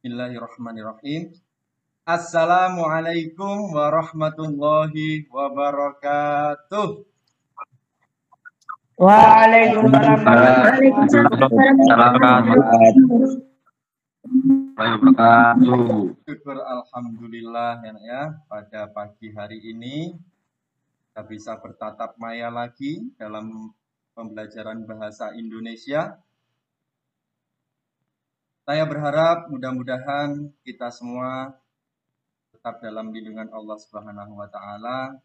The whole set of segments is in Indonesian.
Bismillahirrahmanirrahim. Assalamualaikum warahmatullahi wabarakatuh. Waalaikumsalam warahmatullahi wabarakatuh. Syukur alhamdulillah ya, pada pagi hari ini kita bisa bertatap maya lagi dalam pembelajaran bahasa Indonesia. Saya berharap mudah-mudahan kita semua tetap dalam lindungan Allah Subhanahu wa taala,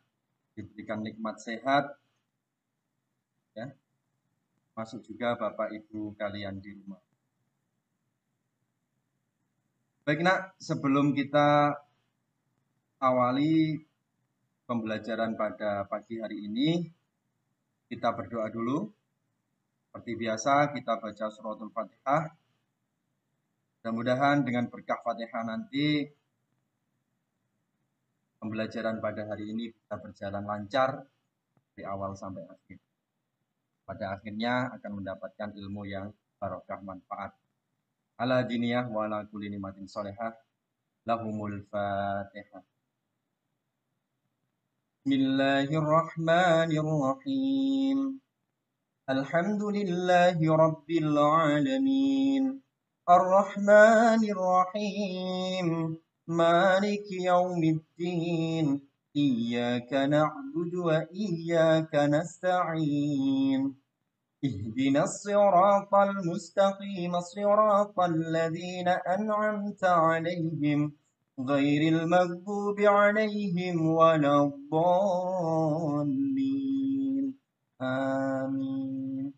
diberikan nikmat sehat ya. Masuk juga Bapak Ibu kalian di rumah. Baik nak, sebelum kita awali pembelajaran pada pagi hari ini, kita berdoa dulu. Seperti biasa kita baca suratul Fatihah. Mudah-mudahan dengan berkah Fatihah nanti pembelajaran pada hari ini bisa berjalan lancar dari awal sampai akhir. Pada akhirnya akan mendapatkan ilmu yang barokah manfaat. Ala diniyah wa ala kulli nimatin sholihah. Lahumul Fatihah. Bismillahirrahmanirrahim. Alhamdulillahi rabbil alamin. Ar-Rahmanir-Rahim. Maliki yaumiddin. Iyyaka na'budu wa iyyaka nasta'in. Ihdinas siratal mustaqim, siratal ladzina an'amta 'alaihim ghairil maghdubi 'alaihim waladdallin. Amin.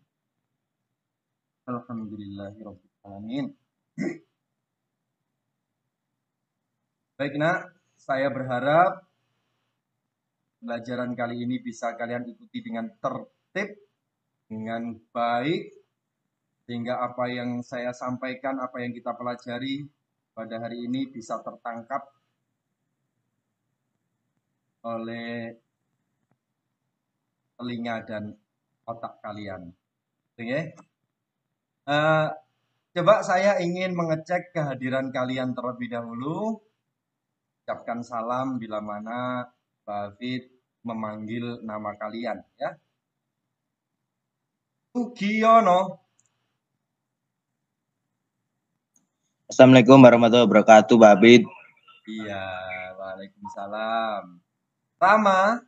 Alhamdulillahirabbil alamin. Baik nak, saya berharap pelajaran kali ini bisa kalian ikuti dengan tertib, dengan baik, sehingga apa yang saya sampaikan, apa yang kita pelajari pada hari ini bisa tertangkap oleh telinga dan otak kalian. Oke? Coba saya ingin mengecek kehadiran kalian terlebih dahulu. Ucapkan salam bila mana Pak Hafid memanggil nama kalian ya. Sugiono. Assalamualaikum warahmatullahi wabarakatuh, Pak Abid. Iya, waalaikumsalam. Rama.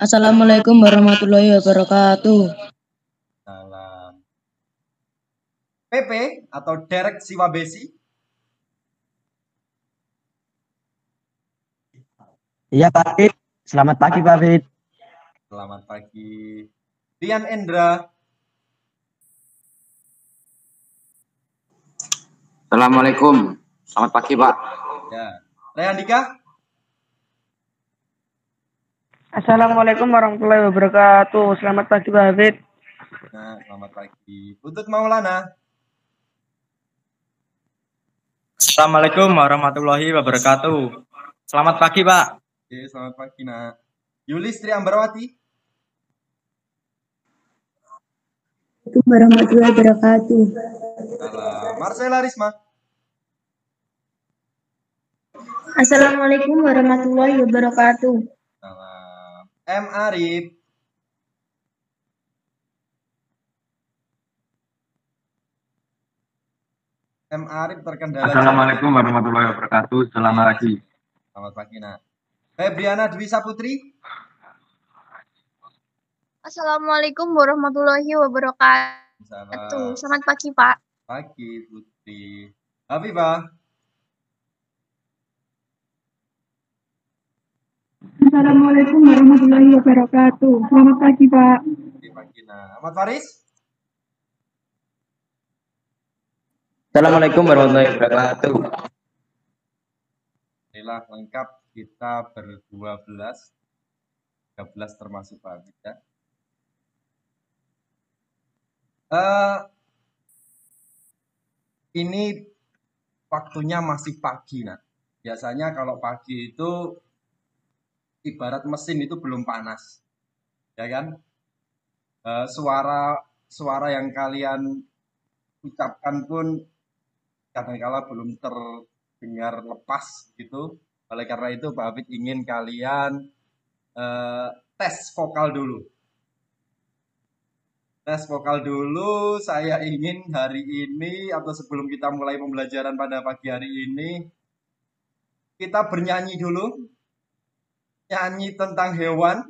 Assalamualaikum warahmatullahi wabarakatuh. Salam. PP atau Derek Siwabesi. Iya Pak Abid, selamat pagi Pak Abid. Selamat pagi. Rian Endra. Assalamualaikum, selamat pagi Pak. Ya. Rehandika. Assalamualaikum warahmatullahi wabarakatuh. Selamat pagi Pak Abid. Nah, selamat pagi. Putut Maulana. Assalamualaikum warahmatullahi wabarakatuh. Selamat pagi Pak. Oke, selamat pagi nak. Yulistri Ambarawati. Assalamualaikum warahmatullahi wabarakatuh. Salam. Marcela Risma. Assalamualaikum warahmatullahi wabarakatuh. Salam. M. Arif. M. Arif terkendala. Assalamualaikum warahmatullahi wabarakatuh. Selamat pagi. Selamat pagi nak. Febriana Dwi Saputri. Assalamualaikum warahmatullahi wabarakatuh. Selamat pagi Pak. Pagi Putri. Habibah. Assalamualaikum warahmatullahi wabarakatuh. Selamat pagi Pak. Selamat pagi nak. Ahmad Faris. Assalamualaikum warahmatullahi wabarakatuh. Inilah lengkap, kita ber-12. 13 termasuk Pak Habib ya. Ini waktunya masih pagi nak. Biasanya kalau pagi itu ibarat mesin itu belum panas, ya kan? Suara yang kalian ucapkan pun kadangkala belum terdengar lepas gitu. Oleh karena itu Pak Hafid ingin kalian tes vokal dulu. Tes vokal dulu, saya ingin hari ini atau sebelum kita mulai pembelajaran pada pagi hari ini, kita bernyanyi dulu. Nyanyi tentang hewan,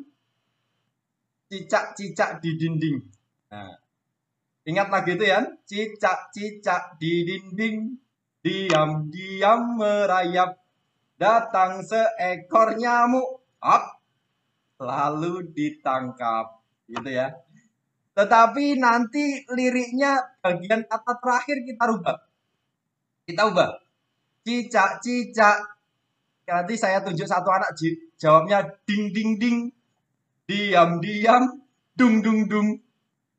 cicak-cicak di dinding. Nah, ingat lagu itu ya, cicak-cicak di dinding, diam-diam merayap, datang seekor nyamuk, up, lalu ditangkap, gitu ya. Tetapi nanti liriknya bagian kata terakhir kita rubah. Kita ubah. Cicak-cicak. Nanti saya tunjuk satu anak jawabnya ding ding ding. Diam-diam, dung dung dung.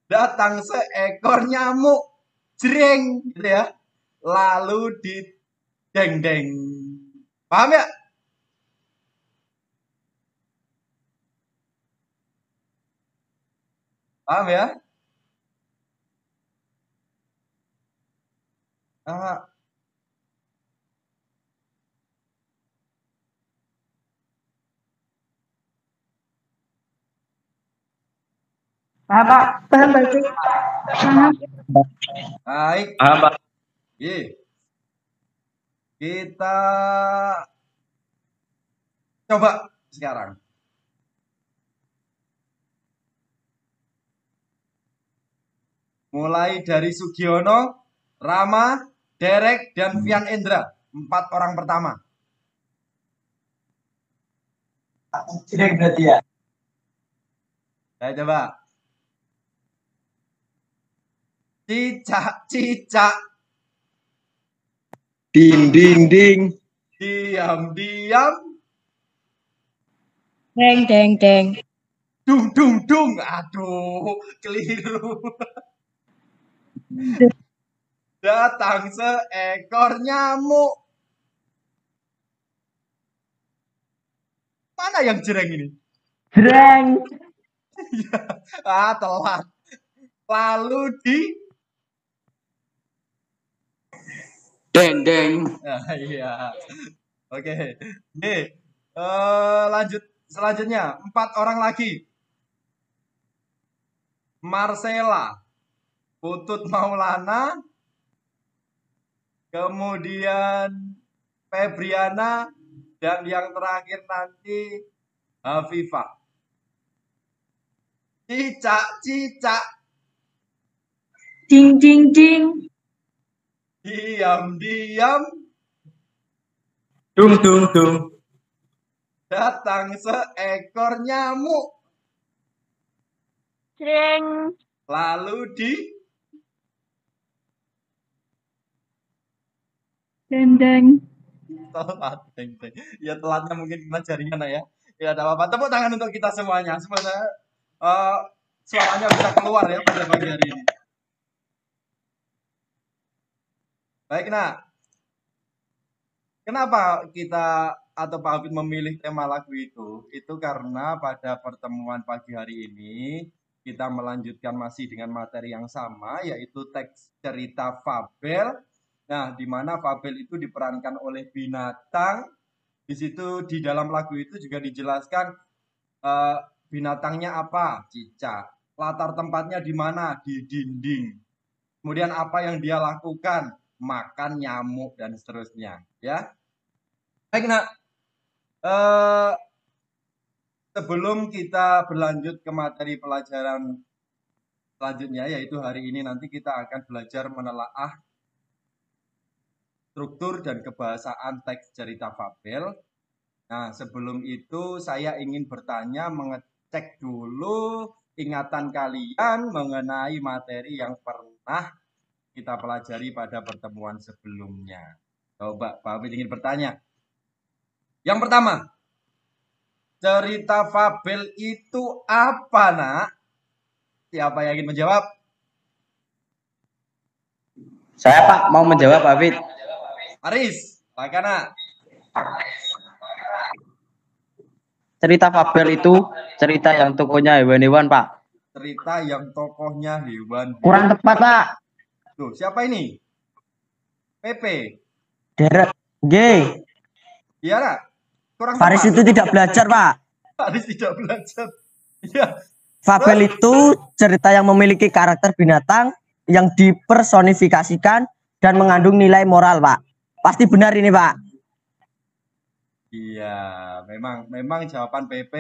Datang seekor nyamuk, jreng, gitu ya. Lalu dideng deng. Paham ya? Paham ya? Paham, Pak? Paham, Bapak? Paham. Baik. Paham, Pak. Kita coba sekarang. Mulai dari Sugiono, Rama, Derek, dan Vian Endra. 4 orang pertama. Tidak berarti ya. Saya coba. Cicak-cicak. Ding ding ding. Diam-diam. Deng, deng, deng. Dung dung dung. Aduh, keliru. Datang seekor nyamuk. Mana yang jreng ini? Jreng. Telat. Lalu di Deng deng. iya. Oke. Lanjut selanjutnya 4 orang lagi. Marcella, Putut Maulana, kemudian Febriana, dan yang terakhir nanti Hafifah. Cicak-cicak. Ding, ding, ding. Diam-diam. Dung dung dung. Datang seekor nyamuk. Jreng. Lalu di Dendeng. telat. Ya telatnya mungkin kena jaringan ya. Ya tidak apa-apa. Tepuk tangan untuk kita semuanya. Semoga suaranya bisa keluar ya pada pagi hari ini. Baik, nah. Kenapa kita atau Pak Hafid memilih tema lagu itu? Itu karena pada pertemuan pagi hari ini kita melanjutkan masih dengan materi yang sama, yaitu teks cerita fabel. Nah, di mana fabel itu diperankan oleh binatang. Di situ di dalam lagu itu juga dijelaskan binatangnya apa? Cicak. Latar tempatnya di mana? Di dinding. Kemudian apa yang dia lakukan? Makan nyamuk dan seterusnya. Ya. Baik, nak. Sebelum kita berlanjut ke materi pelajaran selanjutnya, yaitu hari ini nanti kita akan belajar menelaah struktur dan kebahasaan teks cerita fabel. Nah, sebelum itu saya ingin bertanya, mengecek dulu ingatan kalian mengenai materi yang pernah kita pelajari pada pertemuan sebelumnya. Coba, Pak Hafid ingin bertanya. Yang pertama, cerita fabel itu apa, nak? Siapa yang ingin menjawab? Saya Pak mau menjawab Pak Hafid. Aris, silakan, nak. Cerita fabel itu cerita yang tokohnya hewan-hewan Pak. Cerita yang tokohnya hewan. Kurang tepat, Pak. Tuh, siapa ini? PP. Derek. G. Iya, Ra? Kurang Faris tepat. itu tidak belajar, Pak. Faris tidak belajar. Iya. Fabel itu cerita yang memiliki karakter binatang yang dipersonifikasikan dan mengandung nilai moral, Pak. Pasti benar ini, Pak. Iya, memang jawaban PP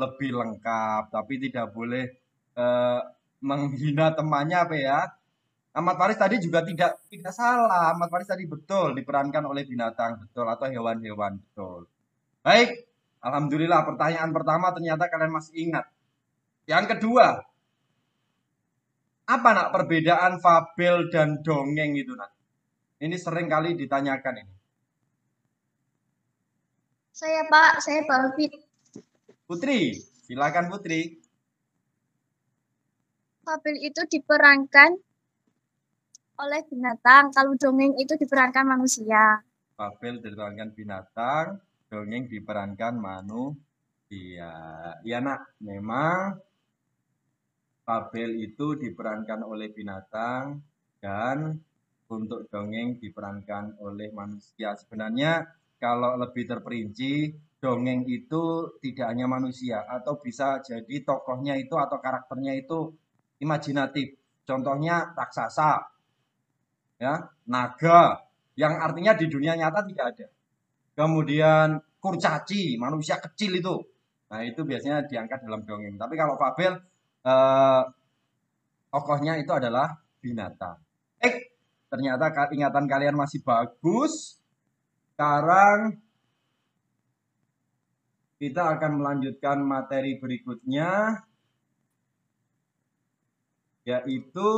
lebih lengkap, tapi tidak boleh menghina temannya, P ya. Ahmad Faris tadi juga tidak salah. Ahmad Faris tadi betul diperankan oleh binatang, betul, atau hewan-hewan, betul. Baik, alhamdulillah pertanyaan pertama ternyata kalian masih ingat. Yang kedua, apa nak perbedaan fabel dan dongeng itu nak? Ini sering kali ditanyakan ini. Saya Pak Alfit. Putri, silakan Putri. Fabel itu diperankan oleh binatang, kalau dongeng itu diperankan manusia. Fabel diperankan binatang, dongeng diperankan manusia. Ya nak, memang fabel itu diperankan oleh binatang dan untuk dongeng diperankan oleh manusia. Sebenarnya kalau lebih terperinci, dongeng itu tidak hanya manusia atau bisa jadi tokohnya itu atau karakternya itu imajinatif. Contohnya raksasa, ya, naga, yang artinya di dunia nyata tidak ada. Kemudian kurcaci, manusia kecil itu. Nah, itu biasanya diangkat dalam dongeng. Tapi kalau fabel, tokohnya itu adalah binatang. Ternyata ingatan kalian masih bagus. Sekarang kita akan melanjutkan materi berikutnya, yaitu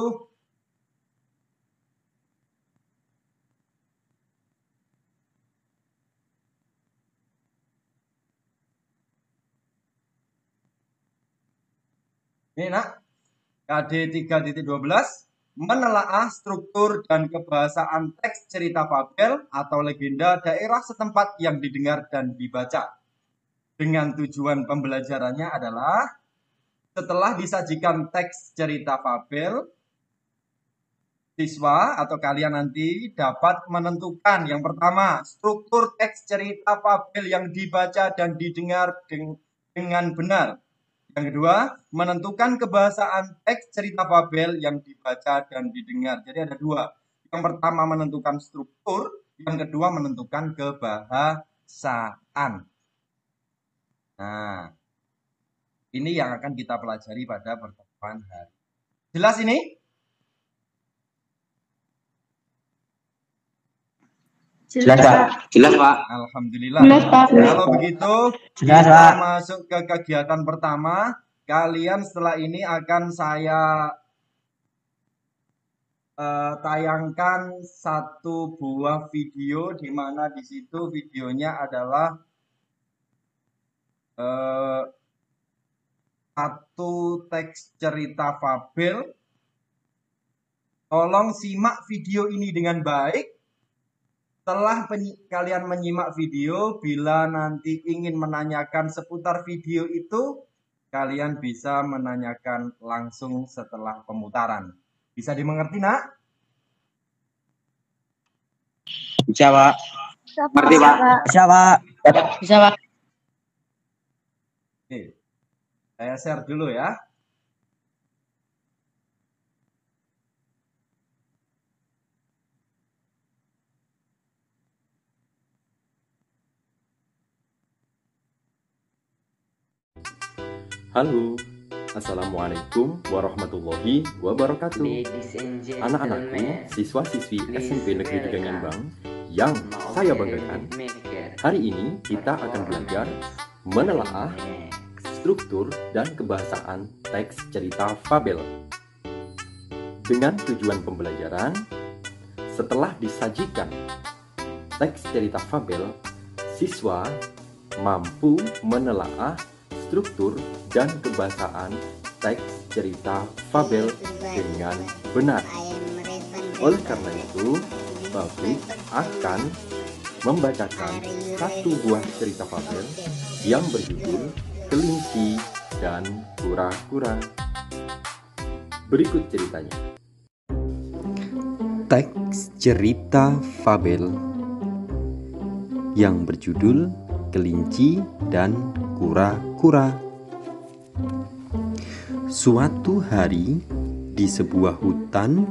ini nak, KD 3.12, menelaah struktur dan kebahasaan teks cerita fabel atau legenda daerah setempat yang didengar dan dibaca. Dengan tujuan pembelajarannya adalah setelah disajikan teks cerita fabel, siswa atau kalian nanti dapat menentukan yang pertama, struktur teks cerita fabel yang dibaca dan didengar dengan benar. Yang kedua, menentukan kebahasaan teks cerita fabel yang dibaca dan didengar. Jadi ada dua. Yang pertama menentukan struktur, yang kedua menentukan kebahasaan. Nah, ini yang akan kita pelajari pada pertemuan hari. Jelas ini? Jelas, Pak. Jelas, Pak. Alhamdulillah. Jelas, Pak. Kalau begitu, Jelas, kita Pak. masuk ke kegiatan pertama. Kalian setelah ini akan saya tayangkan satu buah video, di mana di situ videonya adalah satu teks cerita fabel. Tolong simak video ini dengan baik. Setelah kalian menyimak video, bila nanti ingin menanyakan seputar video itu, kalian bisa menanyakan langsung setelah pemutaran. Bisa dimengerti, nak? Bisa, Pak. Ngerti, Pak. Bisa, Pak. Bisa, Pak. Oke. Saya share dulu ya. Halo, Assalamualaikum warahmatullahi wabarakatuh. Anak-anakku, siswa-siswi SMP Negeri Gedangan Bang yang saya banggakan, hari ini kita akan belajar menelaah struktur dan kebahasaan teks cerita fabel. Dengan tujuan pembelajaran, setelah disajikan teks cerita fabel, siswa mampu menelaah struktur dan kebahasaan teks cerita fabel dengan benar. Oleh karena itu, Bapak akan membacakan satu buah cerita fabel yang berjudul Kelinci dan Kura-kura. Berikut ceritanya. Teks cerita fabel yang berjudul Kelinci dan Kura-kura. Suatu hari di sebuah hutan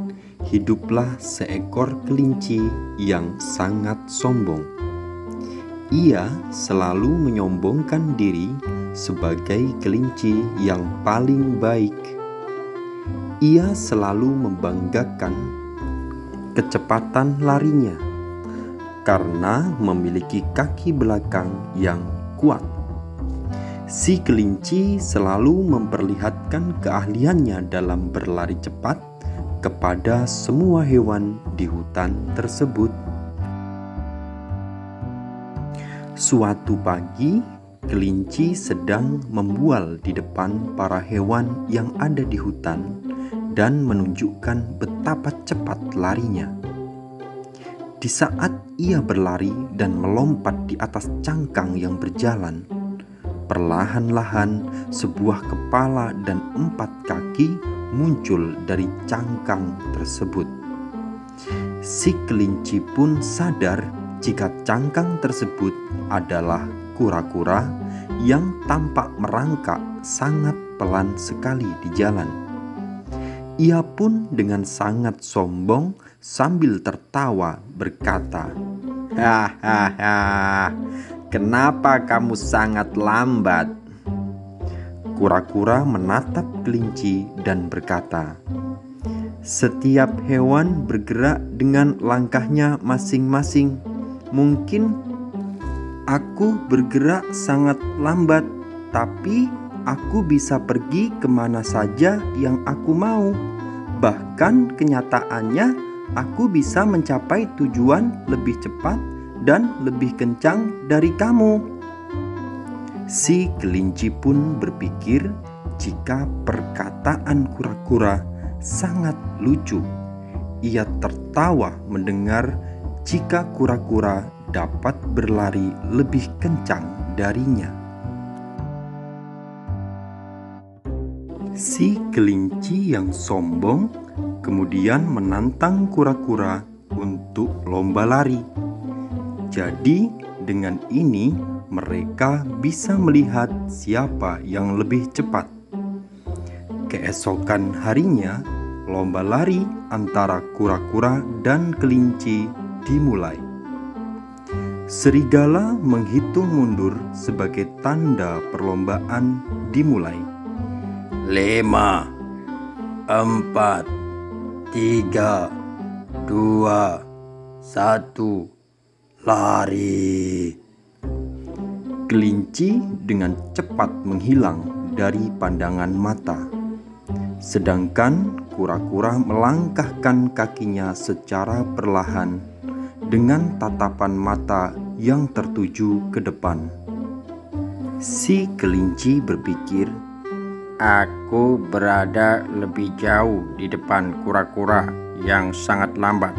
hiduplah seekor kelinci yang sangat sombong. Ia selalu menyombongkan diri sebagai kelinci yang paling baik. Ia selalu membanggakan kecepatan larinya karena memiliki kaki belakang yang kuat. Si kelinci selalu memperlihatkan keahliannya dalam berlari cepat kepada semua hewan di hutan tersebut. Suatu pagi, kelinci sedang membual di depan para hewan yang ada di hutan dan menunjukkan betapa cepat larinya. Di saat ia berlari dan melompat di atas cangkang yang berjalan, perlahan-lahan sebuah kepala dan 4 kaki muncul dari cangkang tersebut. Si kelinci pun sadar jika cangkang tersebut adalah kura-kura yang tampak merangkak sangat pelan sekali di jalan. Ia pun dengan sangat sombong sambil tertawa berkata, "Hahaha, kenapa kamu sangat lambat?" Kura-kura menatap kelinci dan berkata, "Setiap hewan bergerak dengan langkahnya masing-masing. Mungkin aku bergerak sangat lambat, tapi aku bisa pergi kemana saja yang aku mau. Bahkan kenyataannya aku bisa mencapai tujuan lebih cepat dan lebih kencang dari kamu." Si kelinci pun berpikir jika perkataan kura-kura sangat lucu. Ia tertawa mendengar jika kura-kura dapat berlari lebih kencang darinya. Si kelinci yang sombong kemudian menantang kura-kura untuk lomba lari. Jadi dengan ini mereka bisa melihat siapa yang lebih cepat. Keesokan harinya, lomba lari antara kura-kura dan kelinci dimulai. Serigala menghitung mundur sebagai tanda perlombaan dimulai. 5, 4, 3, 2, 1, lari. Kelinci dengan cepat menghilang dari pandangan mata, sedangkan kura-kura melangkahkan kakinya secara perlahan dengan tatapan mata yang tertuju ke depan. Si kelinci berpikir, "Aku berada lebih jauh di depan kura-kura yang sangat lambat.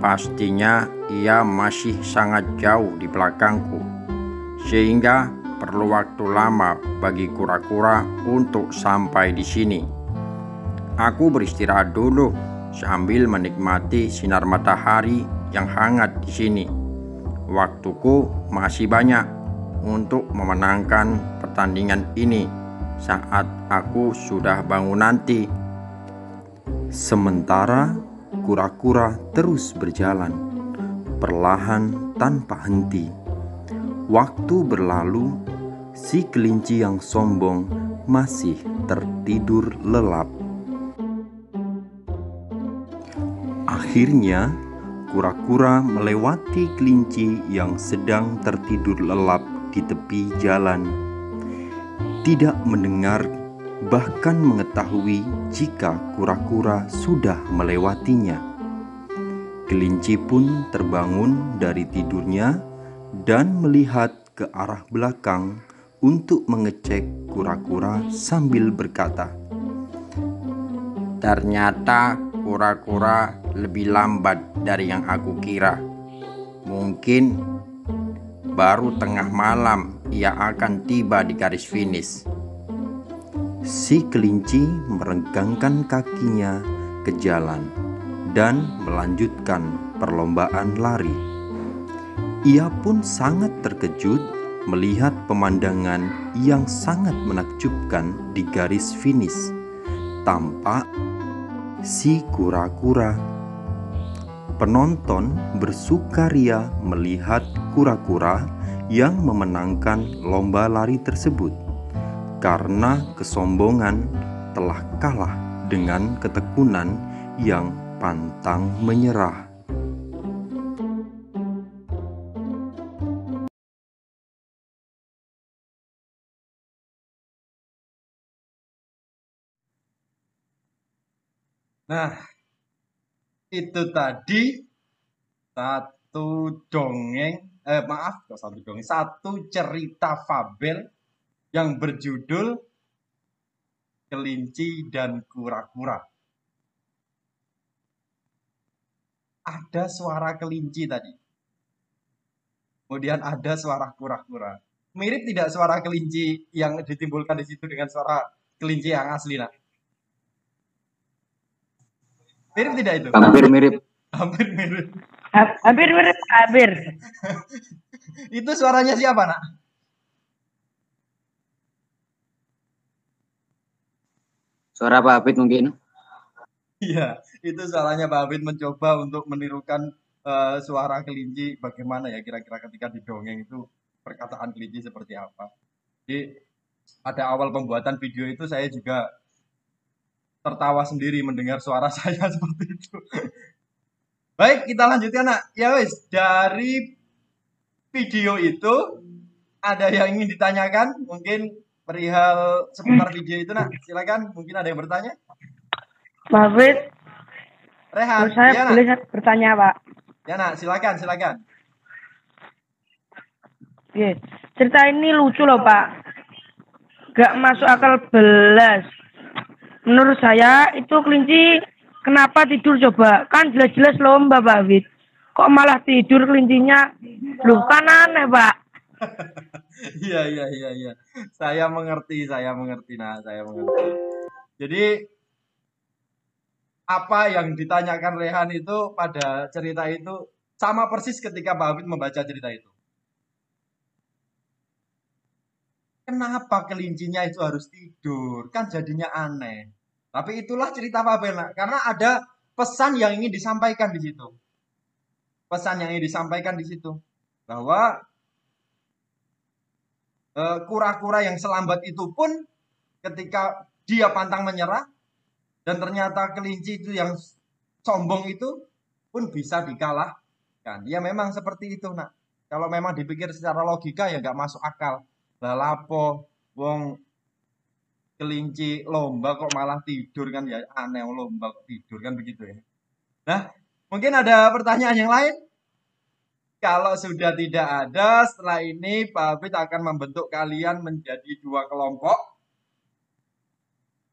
Pastinya ia masih sangat jauh di belakangku, sehingga perlu waktu lama bagi kura-kura untuk sampai di sini. Aku beristirahat dulu sambil menikmati sinar matahari yang hangat di sini. Waktuku masih banyak untuk memenangkan pertandingan ini saat aku sudah bangun nanti." Sementara kura-kura terus berjalan, perlahan tanpa henti. Waktu berlalu, si kelinci yang sombong masih tertidur lelap. Akhirnya, kura-kura melewati kelinci yang sedang tertidur lelap di tepi jalan. Tidak mendengar, bahkan mengetahui jika kura-kura sudah melewatinya. Kelinci pun terbangun dari tidurnya dan melihat ke arah belakang untuk mengecek kura-kura sambil berkata, "Ternyata kura-kura lebih lambat dari yang aku kira. Mungkin baru tengah malam ia akan tiba di garis finish." Si kelinci meregangkan kakinya ke jalan dan melanjutkan perlombaan lari. Ia pun sangat terkejut melihat pemandangan yang sangat menakjubkan di garis finish. Tampak si kura-kura. Penonton bersukaria melihat kura-kura yang memenangkan lomba lari tersebut karena kesombongan telah kalah dengan ketekunan yang pantang menyerah. Nah, itu tadi satu cerita fabel yang berjudul Kelinci dan Kura-kura. Ada suara kelinci tadi. Kemudian ada suara kura-kura. Mirip tidak suara kelinci yang ditimbulkan di situ dengan suara kelinci yang asli, nak? Mirip tidak itu? Hampir mirip. Hampir mirip. Hampir mirip, hampir. Itu suaranya siapa, nak? Suara Pak Hafid mungkin. Iya, itu suaranya Pak Hafid mencoba untuk menirukan suara kelinci. Bagaimana ya kira-kira ketika didongeng itu perkataan kelinci seperti apa. Jadi pada awal pembuatan video itu saya juga tertawa sendiri mendengar suara saya seperti itu. Baik, kita lanjutkan, nak. Ya wis, dari video itu ada yang ingin ditanyakan? Mungkin perihal seputar video itu, nak. Silakan, mungkin ada yang bertanya. Pak Hafid, Rehan, saya ya, boleh nak. bertanya, Pak? Ya, nak, silakan. Oke. Cerita ini lucu loh, Pak. Gak masuk akal belas. Menurut saya itu kelinci kenapa tidur coba? Kan jelas-jelas lomba, Pak Hafid. Kok malah tidur kelincinya? Loh, kan aneh, Pak. Iya. Saya mengerti, nah, saya mengerti. Jadi apa yang ditanyakan Rehan itu pada cerita itu sama persis ketika Pak Hafid membaca cerita itu. Kenapa kelincinya itu harus tidur? Kan jadinya aneh. Tapi itulah cerita fabel, nak. Karena ada pesan yang ingin disampaikan di situ. Pesan yang ingin disampaikan di situ bahwa kura-kura yang selambat itu pun ketika dia pantang menyerah dan ternyata kelinci itu yang sombong itu pun bisa dikalahkan. Ya memang seperti itu, nak. Kalau memang dipikir secara logika ya nggak masuk akal. Lah lapo wong kelinci lomba kok malah tidur, kan ya aneh, lomba kok tidur, kan begitu ya. Nah, mungkin ada pertanyaan yang lain? Kalau sudah tidak ada, setelah ini Pak Hafid akan membentuk kalian menjadi 2 kelompok.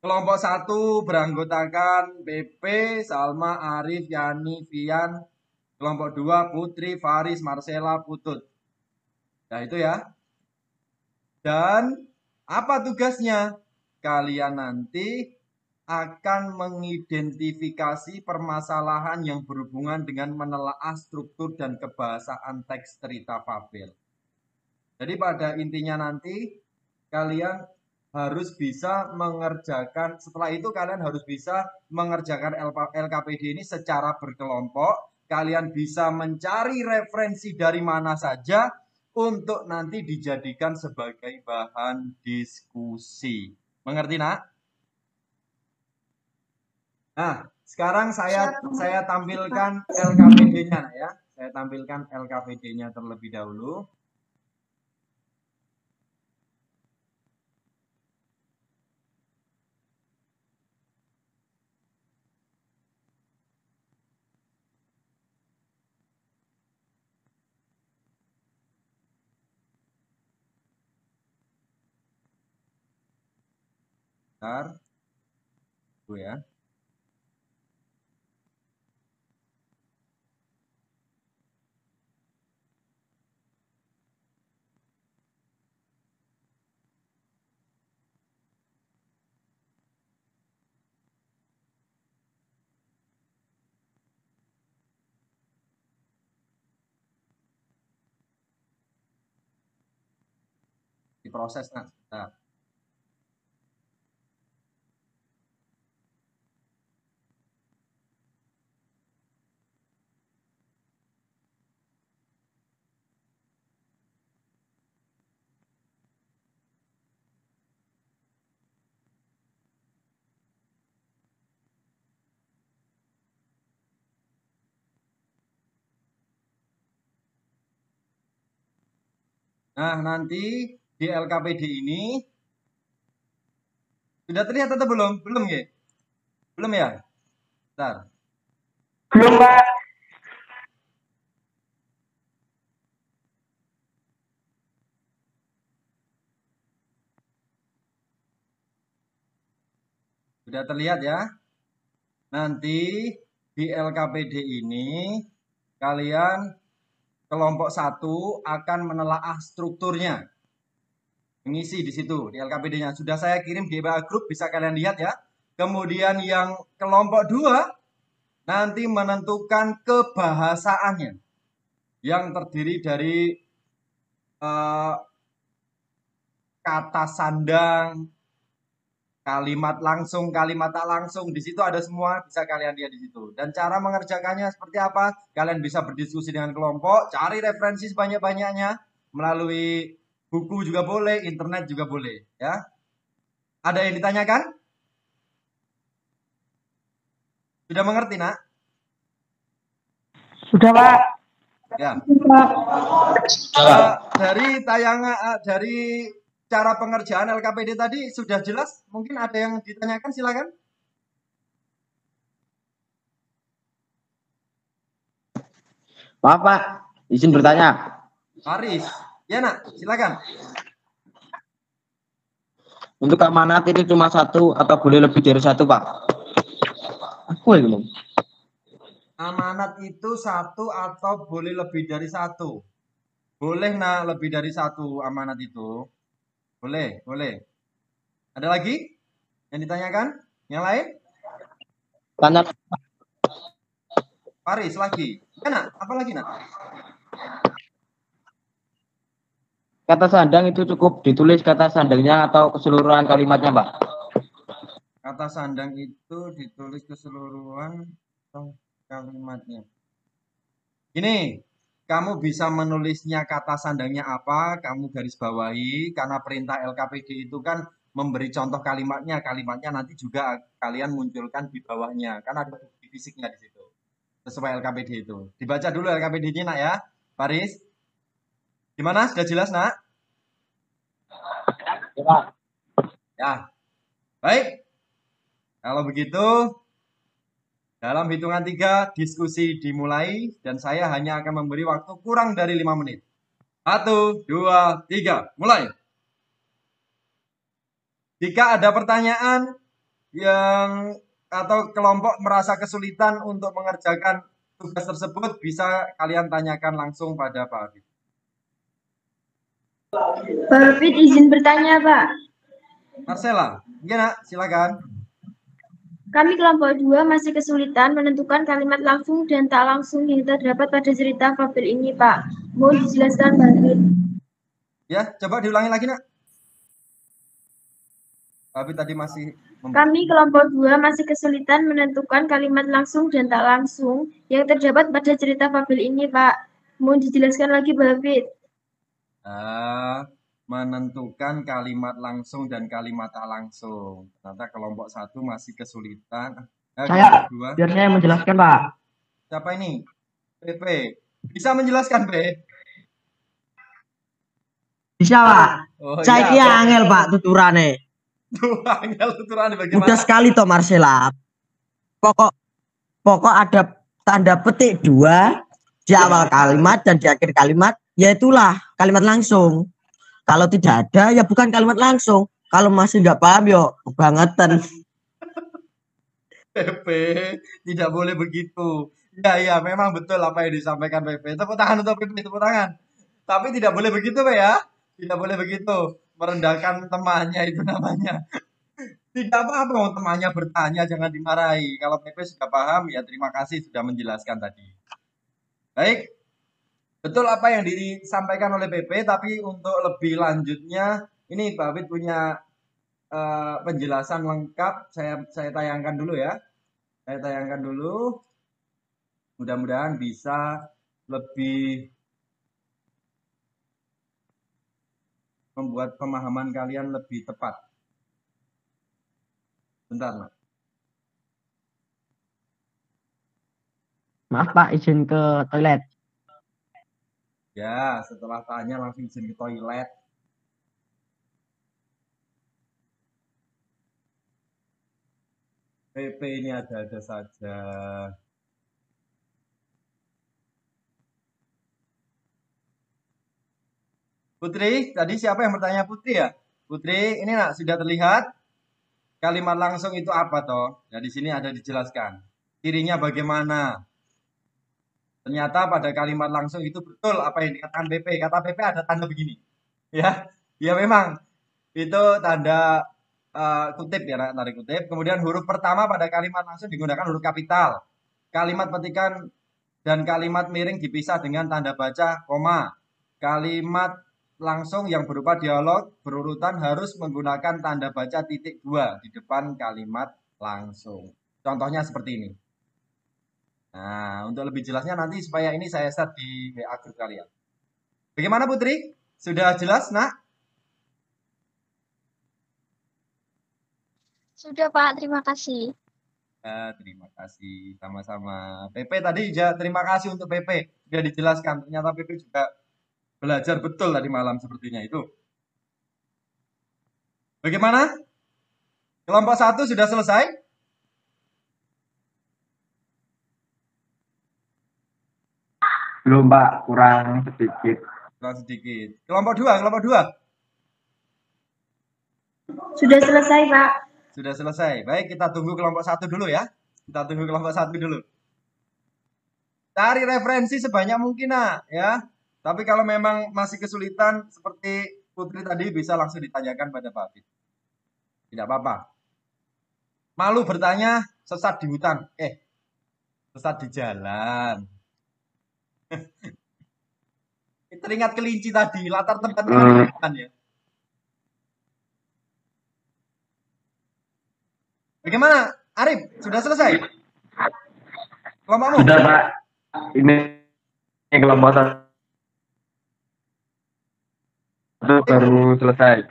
Kelompok 1 beranggotakan PP, Salma, Arif, Yani, Fian. Kelompok 2 Putri, Faris, Marcella, Putut. Nah itu ya. Dan apa tugasnya? Kalian nanti akan mengidentifikasi permasalahan yang berhubungan dengan menelaah struktur dan kebahasaan teks cerita fabel. Jadi pada intinya nanti kalian harus bisa mengerjakan, setelah itu kalian harus bisa mengerjakan LKPD ini secara berkelompok. Kalian bisa mencari referensi dari mana saja untuk nanti dijadikan sebagai bahan diskusi. Mengerti, nak? Nah, sekarang saya tampilkan LKPD-nya, nak, ya. Saya tampilkan LKPD-nya terlebih dahulu. Bentar. Tuh ya. diproses. Nah, nanti di LKPD ini sudah terlihat atau belum? Belum ya? Belum ya? Bentar. Belum, Pak. Sudah terlihat ya? Nanti di LKPD ini kalian kelompok 1 akan menelaah strukturnya. Mengisi di situ di LKPD-nya. Sudah saya kirim di WA Group, bisa kalian lihat ya. Kemudian yang kelompok 2 nanti menentukan kebahasaannya. Yang terdiri dari kata sandang, kalimat langsung, kalimat tak langsung, di situ ada semua, bisa kalian lihat di situ. Dan cara mengerjakannya seperti apa? Kalian bisa berdiskusi dengan kelompok, cari referensi sebanyak-banyaknya melalui buku juga boleh, internet juga boleh, ya. Ada yang ditanyakan? Sudah mengerti, Nak? Sudah, Pak. Ya. Dari tayangan dari cara pengerjaan LKPD tadi sudah jelas? Mungkin ada yang ditanyakan, silakan. Maaf Pak, izin bertanya. Aris, ya Nak, silakan. Untuk amanat itu cuma 1 atau boleh lebih dari 1 Pak? Aku belum. Amanat itu 1 atau boleh lebih dari 1? Boleh Nak, lebih dari 1 amanat itu. Boleh, boleh. Ada lagi yang ditanyakan? Yang lain? Tanya Paris lagi. Ya Nak, apa lagi Nak? kata sandang itu cukup ditulis kata sandangnya atau keseluruhan kalimatnya Pak? Kata sandang itu ditulis keseluruhan atau kalimatnya. Ini, kamu bisa menulisnya kata sandangnya apa, kamu garis bawahi, karena perintah LKPD itu kan memberi contoh kalimatnya, kalimatnya nanti juga kalian munculkan di bawahnya, kan ada bukti fisiknya di situ, sesuai LKPD itu. Dibaca dulu LKPD-nya Nak ya, Paris. Gimana? Sudah jelas Nak? Ya, baik. Kalau begitu, dalam hitungan 3, diskusi dimulai dan saya hanya akan memberi waktu kurang dari 5 menit. 1, 2, 3, mulai. Jika ada pertanyaan yang atau kelompok merasa kesulitan untuk mengerjakan tugas tersebut, bisa kalian tanyakan langsung pada Pak Hafid. Pak Hafid izin bertanya, Pak. Marcella, ya Nak, silakan. Kami kelompok 2 masih kesulitan menentukan kalimat langsung dan tak langsung yang terdapat pada cerita fabel ini, Pak. Mohon dijelaskan, Pak Hafid. Ya, coba diulangi lagi, Nak. Tapi tadi masih Kami kelompok 2 masih kesulitan menentukan kalimat langsung dan tak langsung yang terdapat pada cerita fabel ini, Pak. Mohon dijelaskan lagi, Pak Hafid. Menentukan kalimat langsung dan kalimat tak langsung. Ternyata kelompok 1 masih kesulitan. Saya, kedua, biar saya menjelaskan, Pak. Siapa ini? PP. Bisa menjelaskan, P? Bisa, Pak. Oh, Saya iya, angel, Pak, tuturane. Angel tuturan bagaimana? Mudah sekali toh, Marcella. Pokok ada tanda petik 2 di awal kalimat dan di akhir kalimat, ya itulah kalimat langsung. Kalau tidak ada, ya bukan kalimat langsung. Kalau masih nggak paham, yo kebangetan. PP, tidak boleh begitu. Ya, memang betul apa yang disampaikan PP. Tepuk tangan untuk PP, tepuk tangan. Tapi tidak boleh begitu, Pak ya. Tidak boleh begitu. Merendahkan temannya itu namanya. Tidak apa-apa, temannya bertanya, jangan dimarahi. Kalau PP sudah paham, ya terima kasih sudah menjelaskan tadi. Baik. Betul apa yang disampaikan oleh PP, tapi untuk lebih lanjutnya Ini Pak Hafid punya penjelasan lengkap. Saya tayangkan dulu ya. Saya tayangkan dulu. Mudah-mudahan bisa lebih membuat pemahaman kalian lebih tepat. Bentar, Mas. Maaf Pak, izin ke toilet. Ya, setelah tanya langsung izin ke toilet. PP ini ada-ada saja. Putri, tadi siapa yang bertanya Putri ya? Putri, ini nak sudah terlihat kalimat langsung itu apa toh? Ya di sini ada dijelaskan. Cirinya bagaimana? Ternyata pada kalimat langsung itu betul apa yang dikatakan PP. Kata PP ada tanda begini. Ya, ya memang itu tanda kutip ya, tarik kutip. Kemudian huruf pertama pada kalimat langsung digunakan huruf kapital. Kalimat petikan dan kalimat miring dipisah dengan tanda baca koma. Kalimat langsung yang berupa dialog berurutan harus menggunakan tanda baca titik 2 di depan kalimat langsung. Contohnya seperti ini. Nah, untuk lebih jelasnya nanti supaya ini saya share di WA grup kalian. Bagaimana Putri? Sudah jelas, Nak? Sudah Pak, terima kasih. Terima kasih, sama-sama. PP tadi juga terima kasih untuk PP. Sudah dijelaskan, ternyata PP juga belajar betul tadi malam sepertinya itu. Bagaimana? Kelompok 1 sudah selesai? Belum Pak, kurang sedikit. Kurang sedikit. Kelompok 2, kelompok 2. Sudah selesai, Pak. Sudah selesai. Baik, kita tunggu kelompok 1 dulu ya. Kita tunggu kelompok 1 dulu. Cari referensi sebanyak mungkin, Nak, ya. Tapi kalau memang masih kesulitan seperti Putri tadi bisa langsung ditanyakan pada Pak Hafid. Tidak apa-apa. Malu bertanya sesat di hutan. Sesat di jalan. Teringat kelinci tadi, latar tempatnya di hutan ya. Bagaimana, Arif? Sudah selesai? Kelompokmu? Sudah Pak. Ini kelompok 1 baru selesai.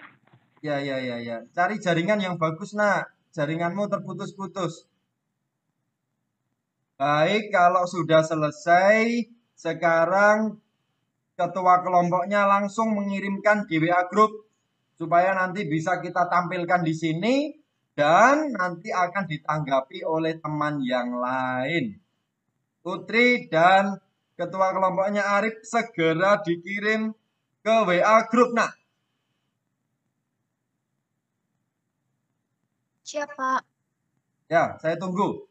Ya. Cari jaringan yang bagus, Nak. Jaringanmu terputus-putus. Baik, kalau sudah selesai, sekarang ketua kelompoknya langsung mengirimkan di WA Group supaya nanti bisa kita tampilkan di sini dan nanti akan ditanggapi oleh teman yang lain. Putri dan ketua kelompoknya Arif segera dikirim ke WA Group, Nak. Siap, Pak. Ya, saya tunggu.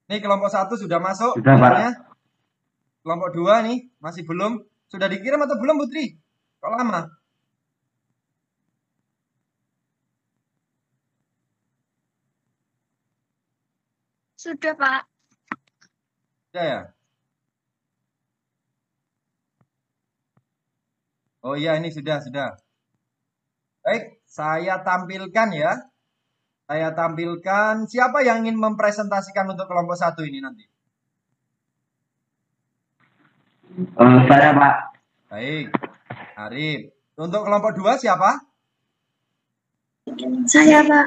Ini kelompok 1 sudah masuk. Sudah, Pak. Kelompok 2 nih, masih belum. Sudah dikirim atau belum, Putri? Kok lama? Sudah, Pak. Sudah ya? Oh iya, ini sudah. Baik, saya tampilkan ya. Saya tampilkan siapa yang ingin mempresentasikan untuk kelompok 1 ini nanti. Saya Pak. Baik, Arif. Untuk kelompok 2 siapa? Saya, Pak.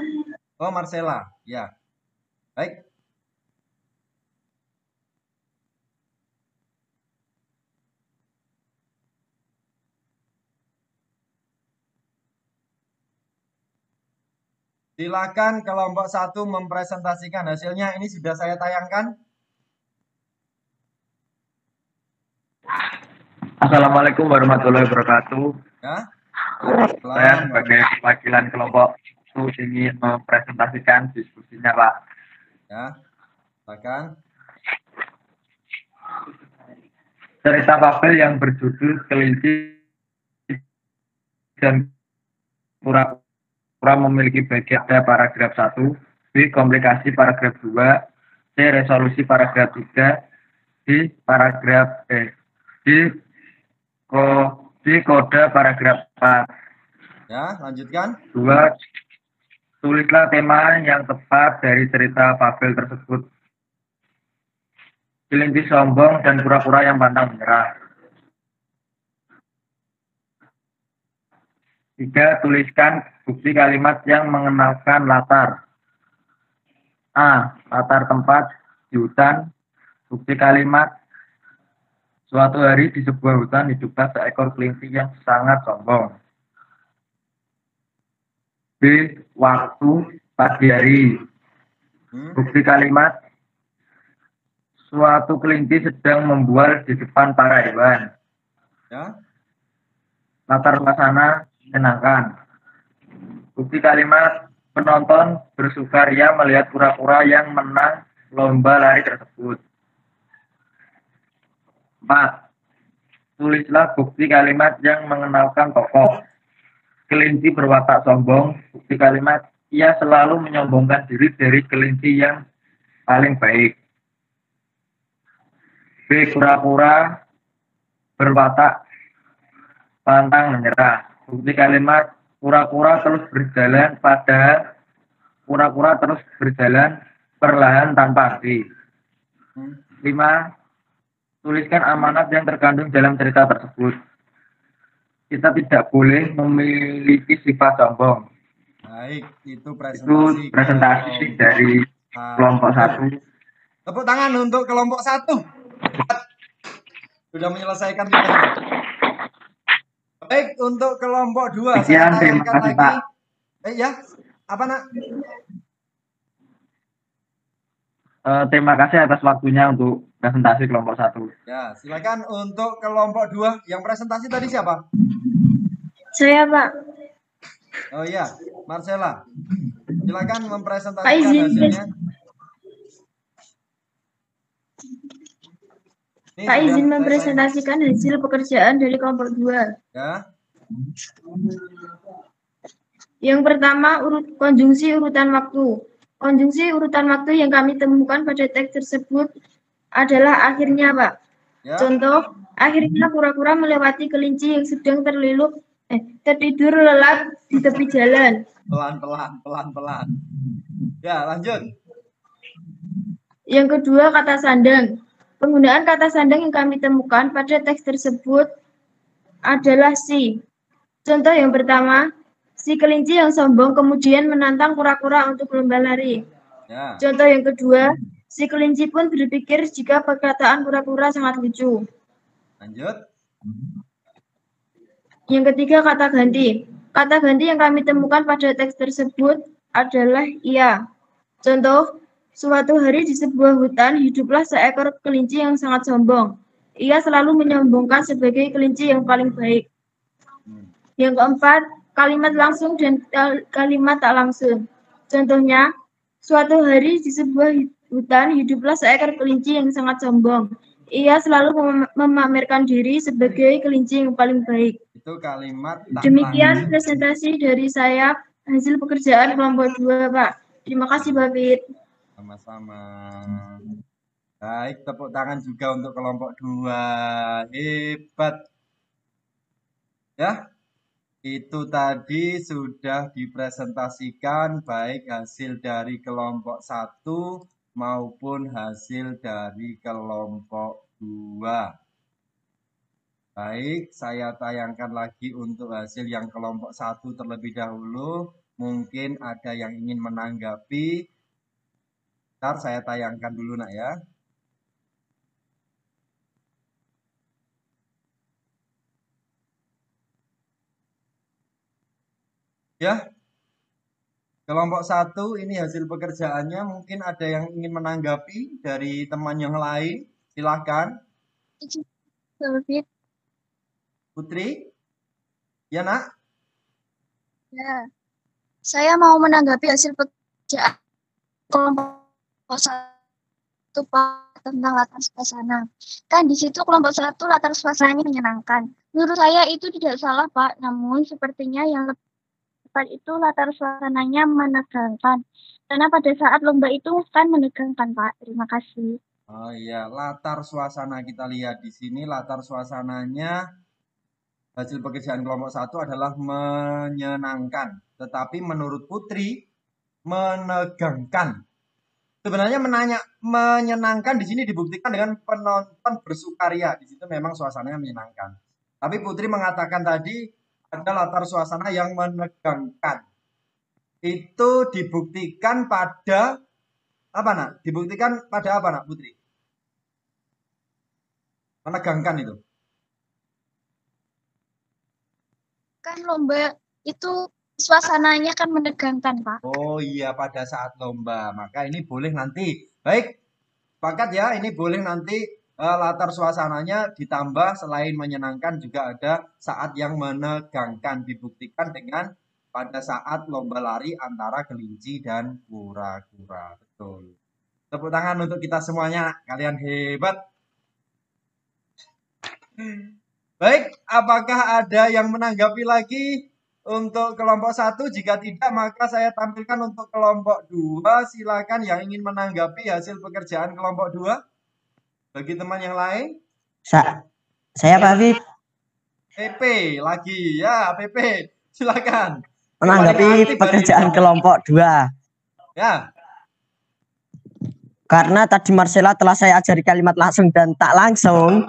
Oh, Marcella. Ya. Baik. Silakan kelompok 1 mempresentasikan hasilnya. Ini sudah saya tayangkan. Assalamualaikum warahmatullahi wabarakatuh. Ya. Saya sebagai wakilan kelompok ingin mempresentasikan diskusinya, Pak. Ya. Silakan. Cerita fabel yang berjudul Kelinci dan Kura-kura memiliki bagian pada paragraf 1 B. Komplikasi paragraf 2. C. Resolusi paragraf 3. D. Paragraf D. Kode paragraf 4. Ya, lanjutkan. 2. Tulislah tema yang tepat dari cerita fabel tersebut. Kelinci sombong dan kura-kura yang pantang menyerah. 3. Tuliskan bukti kalimat yang mengenalkan latar. A. Latar tempat di hutan. Bukti kalimat: suatu hari di sebuah hutan hiduplah seekor kelinci yang sangat sombong. B. Waktu pagi hari. Bukti kalimat: suatu kelinci sedang membual di depan para hewan. Ya. Latar suasana menyenangkan. Bukti kalimat: penonton bersukaria melihat kura-kura yang menang lomba lari tersebut. 4. Tulislah bukti kalimat yang mengenalkan tokoh. Kelinci berwatak sombong. Bukti kalimat: ia selalu menyombongkan diri dari kelinci yang paling baik. B. Kura-kura berwatak pantang menyerah. Bukti kalimat: kura-kura terus berjalan perlahan tanpa henti. 5. Tuliskan amanat yang terkandung dalam cerita tersebut. Kita tidak boleh memiliki sifat sombong. Baik, itu presentasi dari kelompok 1. Tepuk tangan untuk kelompok 1. Sudah menyelesaikan tugasnya. Baik, untuk kelompok 2 Sekian, terima kasih, Pak. Ya, apa nak? Terima kasih atas waktunya untuk presentasi kelompok 1. Ya, silakan untuk kelompok 2. Yang presentasi tadi siapa? Saya, Pak. Oh iya, Marcella. Silakan Pak, mempresentasikan izin. hasilnya. Pak, izin mempresentasikan hasil pekerjaan dari kelompok 2. Ya. Yang pertama, konjungsi urutan waktu. Konjungsi urutan waktu yang kami temukan pada teks tersebut adalah akhirnya, Pak. Ya. Contoh, akhirnya kura-kura melewati kelinci yang sedang tertidur lelap di tepi jalan. Pelan-pelan. Ya, lanjut. Yang kedua, kata sandang. Penggunaan kata sandang yang kami temukan pada teks tersebut adalah si. Contoh yang pertama, si kelinci yang sombong kemudian menantang kura-kura untuk lomba lari. Ya. Contoh yang kedua, si kelinci pun berpikir jika perkataan kura-kura sangat lucu. Lanjut. Yang ketiga, kata ganti. Kata ganti yang kami temukan pada teks tersebut adalah ia. Contoh, suatu hari di sebuah hutan hiduplah seekor kelinci yang sangat sombong. Ia selalu menyombongkan sebagai kelinci yang paling baik. Yang keempat, kalimat langsung dan kalimat tak langsung. Contohnya, suatu hari di sebuah hutan hiduplah seekor kelinci yang sangat sombong. Ia selalu memamerkan diri sebagai kelinci yang paling baik. Itu kalimat tak Demikian langsung. presentasi dari saya hasil pekerjaan kelompok 2, Pak. Terima kasih, Pak Fit. Sama-sama. Baik, tepuk tangan juga untuk kelompok 2. Hebat. Ya. Itu tadi sudah dipresentasikan baik hasil dari kelompok 1 maupun hasil dari kelompok 2. Baik, saya tayangkan lagi untuk hasil yang kelompok 1 terlebih dahulu. Mungkin ada yang ingin menanggapi. Ntar saya tayangkan dulu nak ya. Ya, kelompok 1 ini hasil pekerjaannya. Mungkin ada yang ingin menanggapi dari teman yang lain. Silahkan. Putri? Ya nak? Ya, saya mau menanggapi hasil pekerjaan kelompok 1 Pak tentang latar suasana. Kan di situ kelompok 1 latar suasananya menyenangkan. Menurut saya itu tidak salah Pak, namun sepertinya yang tepat itu latar suasananya menegangkan. Karena pada saat lomba itu kan menegangkan, Pak. Terima kasih. Oh iya, latar suasana kita lihat di sini, latar suasananya hasil pekerjaan kelompok 1 adalah menyenangkan. Tetapi menurut Putri, menegangkan. Sebenarnya menyenangkan di sini dibuktikan dengan penonton bersukaria. Di situ memang suasananya menyenangkan. Tapi Putri mengatakan tadi ada latar suasana yang menegangkan. Itu dibuktikan pada apa, Nak? Dibuktikan pada apa, Nak, Putri? Menegangkan itu. Kan lomba itu suasananya kan menegangkan, Pak. Oh iya, pada saat lomba. Maka ini boleh nanti. Baik, sepakat ya. Ini boleh nanti latar suasananya ditambah selain menyenangkan juga ada saat yang menegangkan. Dibuktikan dengan pada saat lomba lari antara kelinci dan kura-kura. Betul. Tepuk tangan untuk kita semuanya. Kalian hebat. Baik, apakah ada yang menanggapi lagi untuk kelompok 1? Jika tidak, maka saya tampilkan untuk kelompok 2. Silakan yang ingin menanggapi hasil pekerjaan kelompok 2. Bagi teman yang lain. Saya Pak Afif. PP lagi. Ya, PP. Silakan. Menanggapi pekerjaan kelompok 2. Ya. Karena tadi Marcella telah saya ajari kalimat langsung dan tak langsung.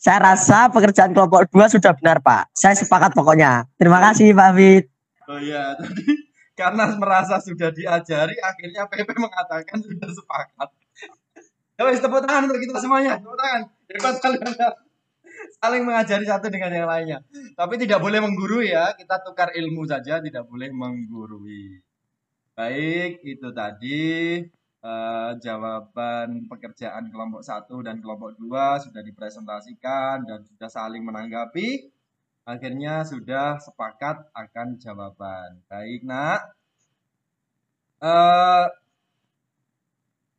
Saya rasa pekerjaan kelompok 2 sudah benar, Pak. Saya sepakat pokoknya. Terima kasih, Pak Fit. Oh iya, tadi karena merasa sudah diajari, akhirnya PP mengatakan sudah sepakat. Ya wis, tepuk tangan untuk kita semuanya. Tepuk tangan. Hebat kalian. Saling mengajari satu dengan yang lainnya. Tapi tidak boleh menggurui ya. Kita tukar ilmu saja, tidak boleh menggurui. Baik, itu tadi jawaban pekerjaan kelompok 1 dan kelompok 2 sudah dipresentasikan dan sudah saling menanggapi. Akhirnya sudah sepakat akan jawaban. Baik, Nak.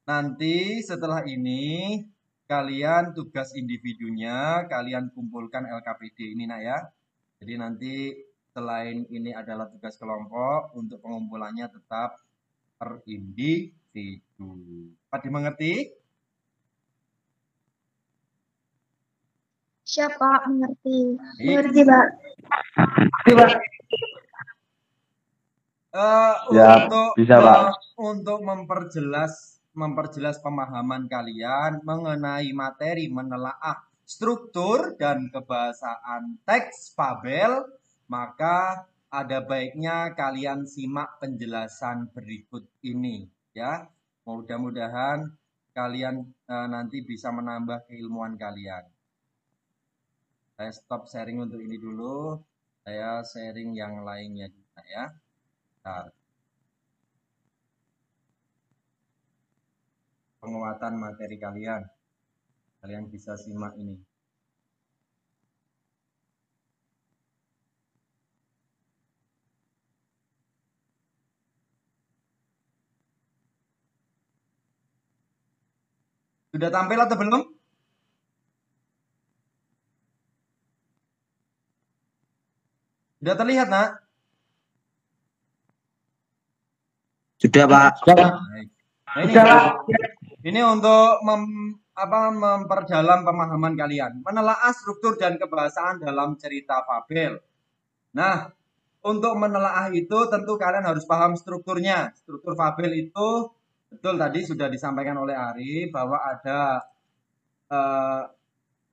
Nanti setelah ini kalian tugas individunya kalian kumpulkan LKPD ini, Nak ya. Jadi nanti selain ini adalah tugas kelompok, untuk pengumpulannya tetap per individu. Apa dimengerti? Siapa mengerti? Mengerti, Pak. Untuk bisa, Pak. Untuk memperjelas pemahaman kalian mengenai materi menelaah struktur dan kebahasaan teks fabel, maka ada baiknya kalian simak penjelasan berikut ini ya. Mudah-mudahan kalian nanti bisa menambah keilmuan kalian. Saya stop sharing untuk ini dulu. Saya sharing yang lainnya juga ya. Nah, penguatan materi kalian. Kalian bisa simak ini. Sudah tampil atau belum? Sudah terlihat, Nak? Sudah, Pak. Baik. Nah, ini untuk memperdalam pemahaman kalian. Menelaah struktur dan kebahasaan dalam cerita fabel. Nah, untuk menelaah itu tentu kalian harus paham strukturnya. Struktur fabel itu betul tadi sudah disampaikan oleh Arif bahwa ada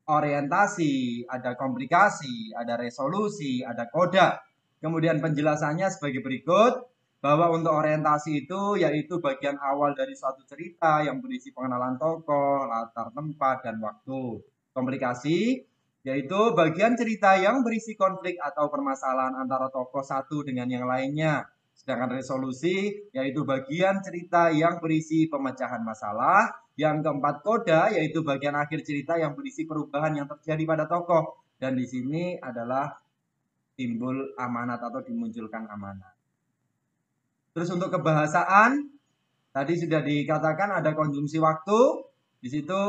orientasi, ada komplikasi, ada resolusi, ada koda. Kemudian penjelasannya sebagai berikut, bahwa untuk orientasi itu yaitu bagian awal dari suatu cerita yang berisi pengenalan tokoh, latar tempat, dan waktu. Komplikasi yaitu bagian cerita yang berisi konflik atau permasalahan antara tokoh satu dengan yang lainnya. Sedangkan resolusi yaitu bagian cerita yang berisi pemecahan masalah. Yang keempat, koda yaitu bagian akhir cerita yang berisi perubahan yang terjadi pada tokoh. Dan di sini adalah timbul amanat atau dimunculkan amanat. Terus untuk kebahasaan tadi sudah dikatakan ada konjungsi waktu. Di situ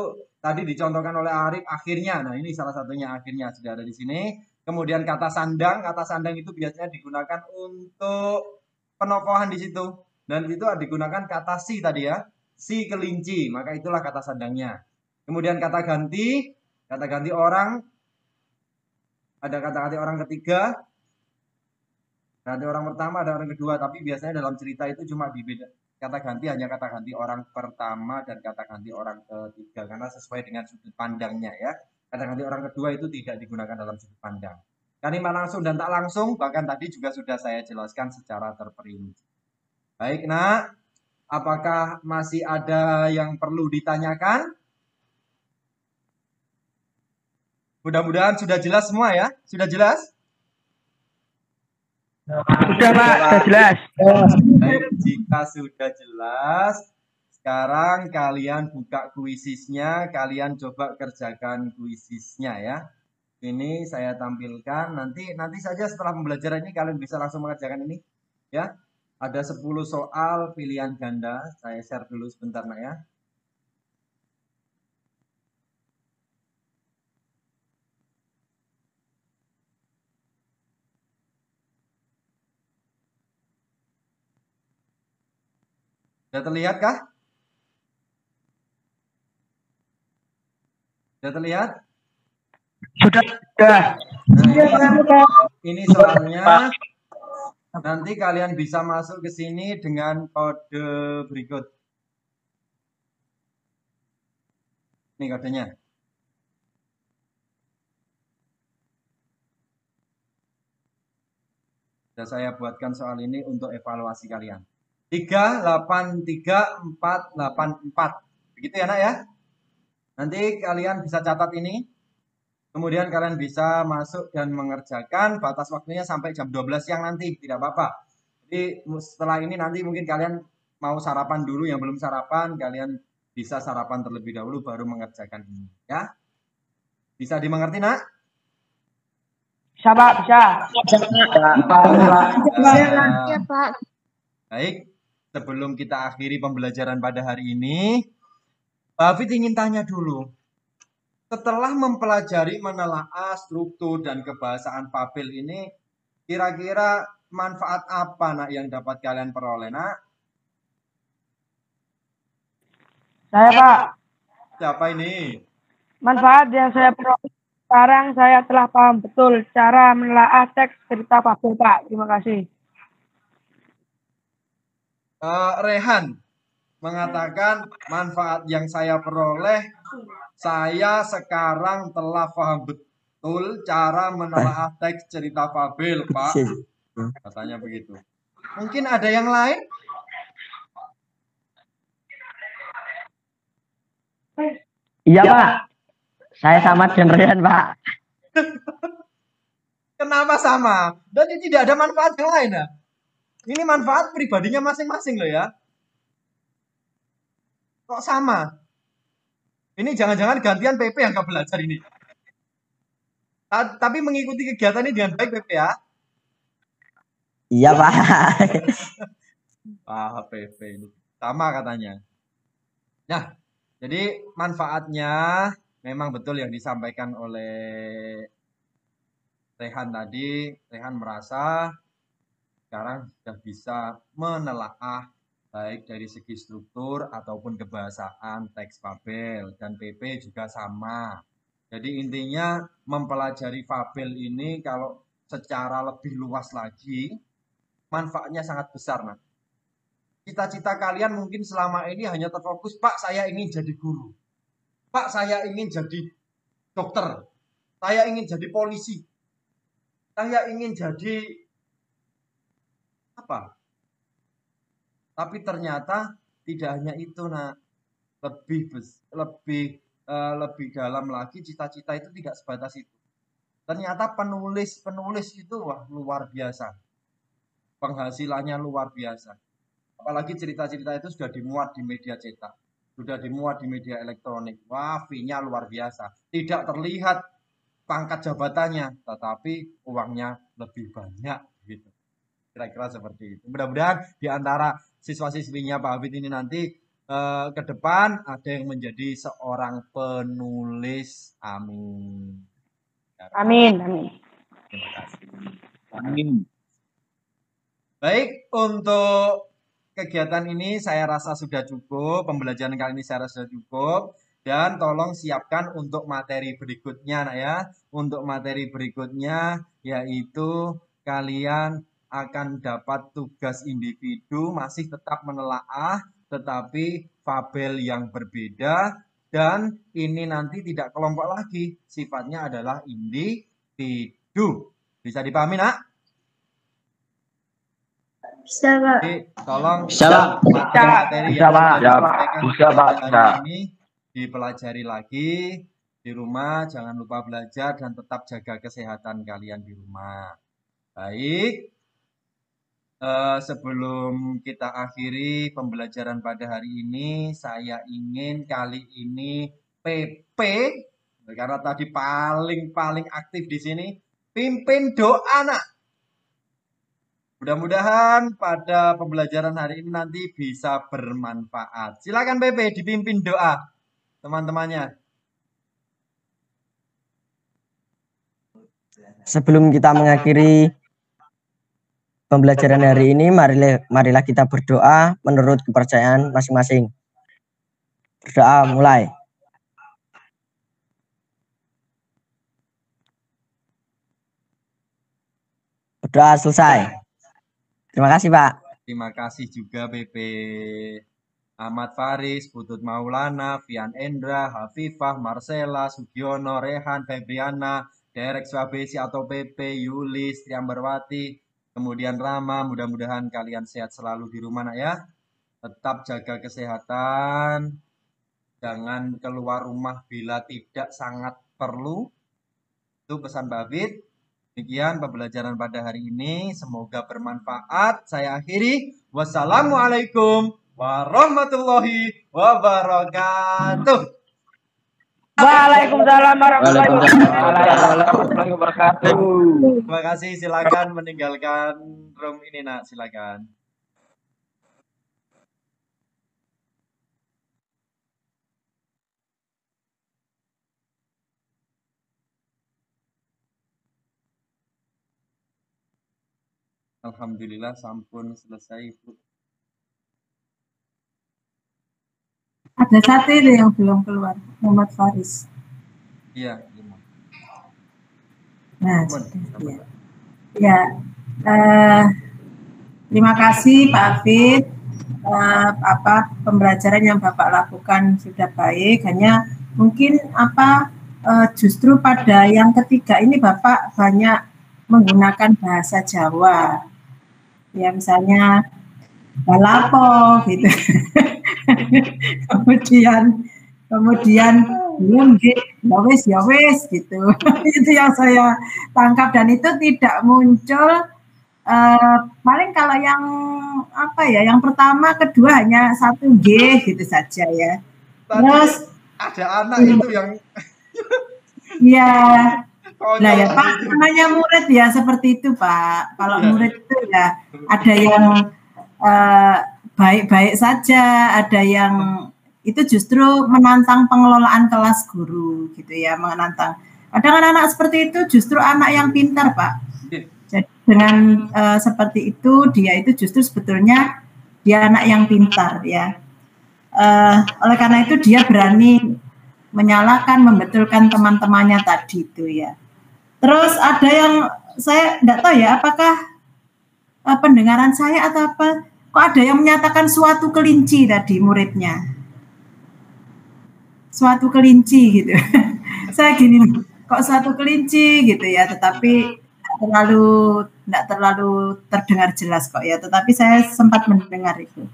tadi dicontohkan oleh Arif akhirnya. Nah, ini salah satunya akhirnya sudah ada di sini. Kemudian kata sandang itu biasanya digunakan untuk penokohan di situ. Dan itu digunakan kata si tadi ya. Si kelinci, maka itulah kata sandangnya. Kemudian kata ganti orang, ada kata ganti orang ketiga, ada orang pertama, ada orang kedua, tapi biasanya dalam cerita itu cuma dibeda. Kata ganti hanya kata ganti orang pertama dan kata ganti orang ketiga, karena sesuai dengan sudut pandangnya ya. Kata ganti orang kedua itu tidak digunakan dalam sudut pandang. Kalimat langsung dan tak langsung, bahkan tadi juga sudah saya jelaskan secara terperinci. Baik, nak. Apakah masih ada yang perlu ditanyakan? Mudah-mudahan sudah jelas semua ya. Sudah jelas? Sudah Pak, sudah jelas. Baik, jika sudah jelas, sekarang kalian buka kuisisnya, kalian coba kerjakan kuisisnya ya. Ini saya tampilkan, nanti saja setelah pembelajaran ini kalian bisa langsung mengerjakan ini ya. Ada 10 soal pilihan ganda, saya share dulu sebentar nak ya. Sudah terlihat kah? Sudah terlihat? Sudah. Nah, ini soalnya nanti kalian bisa masuk ke sini dengan kode berikut. Ini kodenya. Sudah saya buatkan soal ini untuk evaluasi kalian. 383.484. Begitu ya nak ya? Nanti kalian bisa catat ini. Kemudian kalian bisa masuk dan mengerjakan, batas waktunya sampai jam 12 siang nanti, tidak apa-apa. Jadi setelah ini nanti mungkin kalian mau sarapan dulu, yang belum sarapan, kalian bisa sarapan terlebih dahulu baru mengerjakan ini. Ya, bisa dimengerti nak? Bisa Pak, bisa. Ya, Pak. Baik, sebelum kita akhiri pembelajaran pada hari ini, Pak Hafid ingin tanya dulu. Setelah mempelajari menelaah struktur dan kebahasaan fabel ini, kira-kira manfaat apa nak yang dapat kalian peroleh nak? Saya Pak. Siapa ini? Manfaat yang saya peroleh sekarang, saya telah paham betul cara menelaah teks cerita fabel Pak. Terima kasih. Rehan mengatakan manfaat yang saya peroleh, saya sekarang telah paham betul cara menelaah teks cerita fabel Pak. Katanya begitu. Mungkin ada yang lain? Iya Pak, saya sama dengan Rehan Pak. Kenapa sama? Dan tidak ada manfaat yang lain ya? Ini manfaat pribadinya masing-masing loh ya. Kok sama? Ini jangan-jangan gantian PP yang gak belajar ini. Tapi mengikuti kegiatan ini dengan baik PP ya? Iya Pak. PP ini sama katanya. Nah, jadi manfaatnya memang betul yang disampaikan oleh Rehan tadi. Rehan merasa sekarang sudah bisa menelaah baik dari segi struktur ataupun kebahasaan teks fabel, dan PP juga sama. Jadi intinya mempelajari fabel ini kalau secara lebih luas lagi, manfaatnya sangat besar. Nah, cita-cita kalian mungkin selama ini hanya terfokus, Pak saya ingin jadi guru, Pak saya ingin jadi dokter, saya ingin jadi polisi, saya ingin jadi apa? Tapi ternyata tidak hanya itu, nah, lebih dalam lagi, cita-cita itu tidak sebatas itu. Ternyata penulis itu wah luar biasa, penghasilannya luar biasa. Apalagi cerita-cerita itu sudah dimuat di media cetak, sudah dimuat di media elektronik. Wah, fee-nya luar biasa. Tidak terlihat pangkat jabatannya, tetapi uangnya lebih banyak gitu. Kira-kira seperti itu. Mudah-mudahan di antara siswa-siswinya Pak Hafid ini nanti ke depan ada yang menjadi seorang penulis. Amin. Amin. Terima kasih. Amin. Baik, untuk kegiatan ini saya rasa sudah cukup, pembelajaran kali ini saya rasa sudah cukup, dan tolong siapkan untuk materi berikutnya, nak ya. Untuk materi berikutnya yaitu kalian akan dapat tugas individu, masih tetap menelaah, tetapi fabel yang berbeda, dan ini nanti tidak kelompok lagi, sifatnya adalah individu. Bisa dipahami, nak? Bisa, Pak. Jadi, tolong Bisa, Pak. materi Bisa, yang Pak. sudah Ya, disampaikan bisa, Pak. pada Bisa. hari ini dipelajari lagi di rumah, jangan lupa belajar dan tetap jaga kesehatan kalian di rumah. Baik, sebelum kita akhiri pembelajaran pada hari ini, saya ingin kali ini PP, karena tadi paling aktif di sini, pimpin doa, nak. Mudah-mudahan pada pembelajaran hari ini nanti bisa bermanfaat. Silakan PP dipimpin doa teman-temannya. Sebelum kita mengakhiri pembelajaran hari ini, marilah kita berdoa menurut kepercayaan masing-masing. Berdoa mulai. Berdoa selesai. Terima kasih, Pak. Terima kasih juga PP Ahmad Faris, Putut Maulana, Fian Endra, Hafifah, Marcella, Sugiono, Rehan, Febriana, Derek Swabesi atau PP, Yulis, Triambarwati, kemudian Rama. Mudah-mudahan kalian sehat selalu di rumah, nak ya. Tetap jaga kesehatan. Jangan keluar rumah bila tidak sangat perlu. Itu pesan Babit. Demikian pembelajaran pada hari ini. Semoga bermanfaat. Saya akhiri. Wassalamualaikum warahmatullahi wabarakatuh. Waalaikumsalam warahmatullahi wabarakatuh. Terima kasih. Silakan meninggalkan room ini, nak. Silakan. Alhamdulillah sampun selesai, Bu. Ada satu itu yang belum keluar, Muhammad Faris. Iya. Nah, ya. Terima kasih Pak Afid. Pembelajaran yang Bapak lakukan sudah baik. Hanya mungkin justru pada yang ketiga ini Bapak banyak menggunakan bahasa Jawa. Ya misalnya balapo gitu. kemudian ya wes gitu. Itu yang saya tangkap, dan itu tidak muncul paling kalau yang yang pertama kedua hanya 1 G gitu saja ya. Terus ada anak itu yang ya. Nah ya Pak, namanya murid ya seperti itu Pak. Kalau murid itu ya ada yang baik-baik saja, ada yang itu justru menantang pengelolaan kelas guru gitu ya, menantang. Kadang anak-anak seperti itu justru anak yang pintar Pak. Jadi dengan seperti itu dia itu justru sebetulnya dia anak yang pintar ya. Oleh karena itu dia berani menyalahkan, membetulkan teman-temannya tadi itu ya. Terus ada yang saya tidak tahu ya apakah pendengaran saya atau apa, kok ada yang menyatakan suatu kelinci tadi muridnya. Suatu kelinci gitu. Saya gini, kok suatu kelinci gitu ya, tetapi tidak terlalu terdengar jelas kok ya, tetapi saya sempat mendengar itu.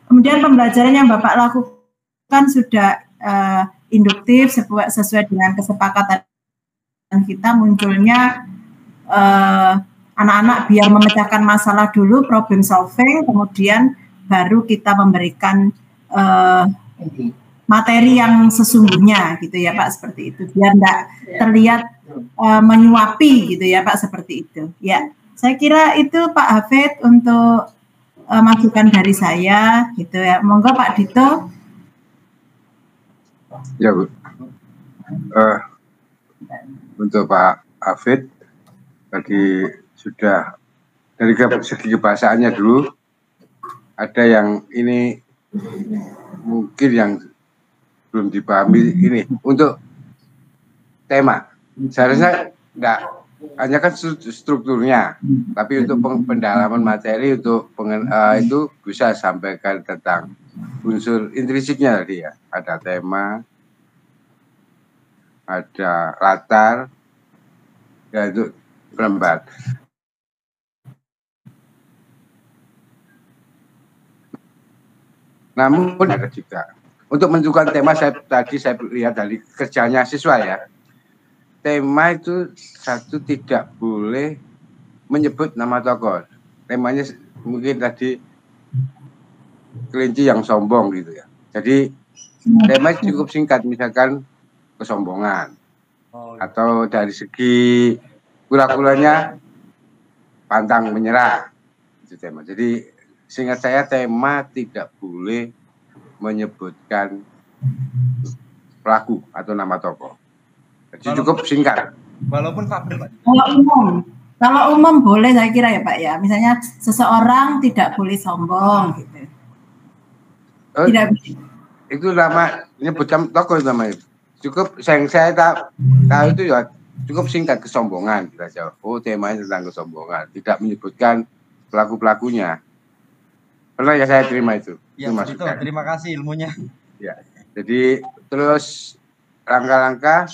Kemudian pembelajaran yang Bapak lakukan sudah induktif sesuai dengan kesepakatan kita, munculnya anak-anak biar memecahkan masalah dulu, problem solving, kemudian baru kita memberikan materi yang sesungguhnya gitu ya Pak, seperti itu, biar tidak terlihat menyuapi gitu ya Pak, seperti itu ya. Saya kira itu Pak Hafid untuk masukan dari saya gitu ya. Monggo Pak Dito. Ya Bu. Untuk Pak Hafid tadi sudah dari segi kebahasaannya dulu ada yang ini mungkin yang belum dipahami ini untuk tema. Seharusnya enggak hanya kan strukturnya, tapi untuk pendalaman materi untuk itu bisa sampaikan tentang unsur intrinsiknya tadi ya. Ada tema, ada latar, ya itu perempat. Namun ada juga untuk menentukan tema, saya lihat dari kerjanya siswa ya. Tema itu satu tidak boleh menyebut nama tokoh. Temanya mungkin tadi kelinci yang sombong gitu ya. Jadi tema cukup singkat, misalkan kesombongan. Atau dari segi kura-kuranya pantang menyerah. Itu tema. Jadi seingat saya tema tidak boleh menyebutkan pelaku atau nama tokoh. Jadi cukup singkat. Walaupun Fabri, Pak. Kalau umum boleh saya kira ya Pak ya. Misalnya seseorang tidak boleh sombong gitu. Tidak boleh. Itu nama menyebutkan tokoh namanya. Cukup saya tahu itu ya cukup singkat, kesombongan kita jawab. Oh, temanya tentang kesombongan, tidak menyebutkan pelaku-pelakunya. Pernah ya saya terima itu. Ya, itu terima kasih ilmunya. Ya. Jadi terus langkah-langkah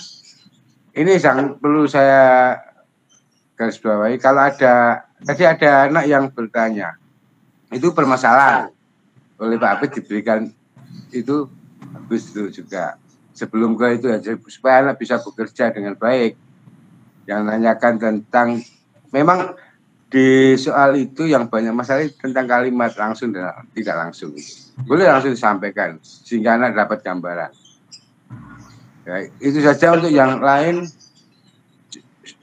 ini yang perlu saya garis bawahi. Kalau tadi ada anak yang bertanya, itu permasalahan oleh Pak Abid diberikan itu bagus itu juga. Sebelum ke itu aja supaya anak bisa bekerja dengan baik. Yang nanyakan tentang, memang di soal itu yang banyak masalah tentang kalimat langsung dan tidak langsung. Boleh langsung disampaikan sehingga anak dapat gambaran. Ya, itu saja. Untuk yang lain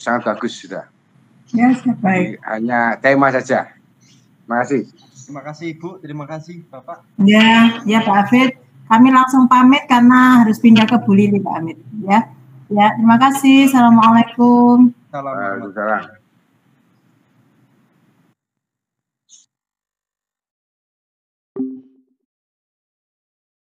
sangat bagus sudah. Ya, baik. Hanya tema saja. Terima kasih. Terima kasih Ibu, terima kasih Bapak. Ya Pak Afid. Kami langsung pamit karena harus pindah ke Bu Lili Pak Amit. Ya, terima kasih. Assalamualaikum. Waalaikumsalam.